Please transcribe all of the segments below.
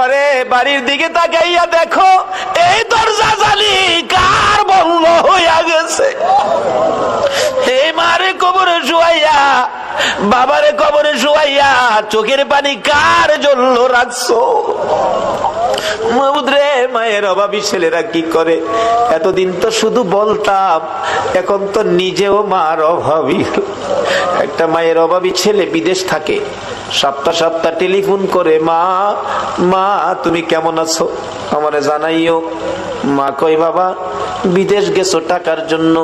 বাবারে, বাড়ির দিকে তাকাইয়া দেখো এই দরজা জালি কার বন্ধ হইয়া গেছে। এই মারে কবরে শুয়াইয়া, বাবারে কবরে শুয়াইয়া চোখের পানি কার জন্য রাখছো? মাহমুদরে, মায়ের অভাবী ছেলেরা কি করে? এতদিন তো শুধু বলতাম, এখন তো নিজেও মার অভাবী। একটা মায়ের অভাবী ছেলে বিদেশ থাকে, সপ্তাহ সপ্তাহ টেলিফোন করে, মা মা তুমি কেমন আছো, আমারে জানাইও। মা কই, বাবা বিদেশ গেছো টাকার জন্য,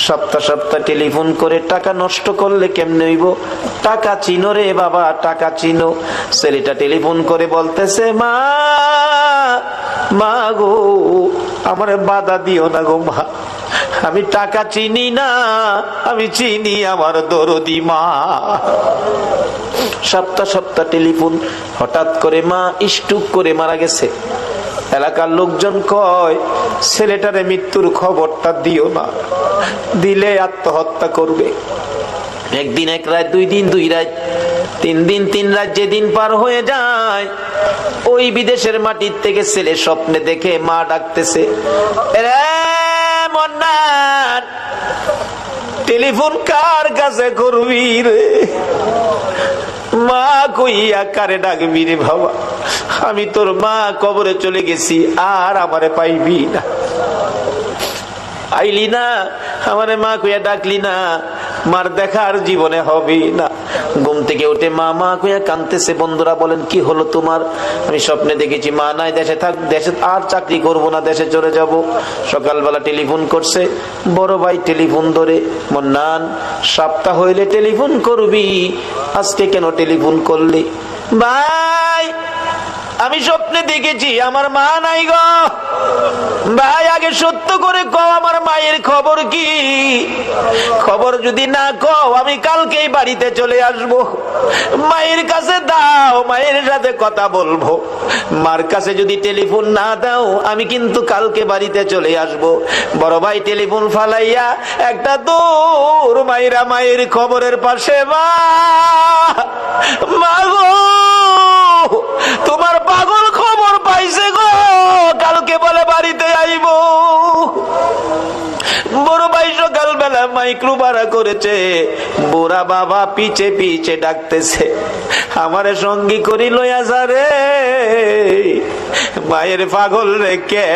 সপ্তাহ সপ্তাহ টেলিফোন করে টাকা নষ্ট করলে কেমনে হইব? টাকা চিনো রে বাবা, টাকা চিনো। ছেলেটা টেলিফোন করে বলতেছে, মা মা গো, আমারে বাধা দিও না গো মা, আমি টাকা চিনি না, আমি চিনি আমার দরদি মা। সপ্তাহ সপ্তাহ টেলিফোন। হঠাৎ করে মা স্ট্রোক করে মারা গেছে। এলাকার লোকজন কয়, ছেলেটারে মৃত্যুর খবরটা দিও না, দিলে আত্মহত্যা করবে। একদিন এক রাত, 2 দিন 2 রাত, 3 দিন 3 রাত, যেদিন পার হয়ে যায়, ওই বিদেশের মাটির থেকে ছেলে স্বপ্নে দেখে মা ডাকতেছে, রে মন্নান, টেলিফোন কার কাছে করবি রে? মা কইয়া কারে ডাকবি রে বাবা, আমি তোর মা, কবরে চলে গেছি, আর আমারে পাইবি না। আইলি না, আমারে মা কইয়া ডাকলি না, মার দেখার জীবনে হবে না। ঘুম থেকে উঠে মা মা কইয়া কাঁদতেছে। বন্ধুরা বলেন, কি হলো তোমার? আমি স্বপ্নে দেখেছি মা নাই, দেশে থাক, দেশে আর চাকরি করব না, দেশে চলে যাব। সকালবেলা টেলিফোন করছে, বড় ভাই টেলিফোন ধরে, মন্নান সপ্তাহ হইলে টেলিফোন করবি, আজকে কেন টেলিফোন করলি? ভাই আমি স্বপ্নে দেখেছি আমার মা নাই গো। ভাই আগে সত্য করে কও, আমার মায়ের খবর কি? খবর যদি না কও, আমি কালকেই বাড়িতে চলে আসব। মায়ের কাছে দাও, মায়ের সাথে কথা বলবো। মার কাছে যদি টেলিফোন না দাও, আমি কিন্তু কালকে বাড়িতে চলে আসব। বড় ভাই টেলিফোন ফালাইয়া একটা দৌড় মাইরা মায়ের খবরের পাশে, মা মা গো, তোমার পাগল খবর পাইছে গো, কালকে বলে বাড়িতে আইব। বড় ভাই সকালবেলা মাইক্রো ভাড়া করেছে, বুড়া বাবা পিছে পিছে ডাকতেছে, আমারে সঙ্গী করি লইয়া যা রে, মায়ের পাগল রেখে।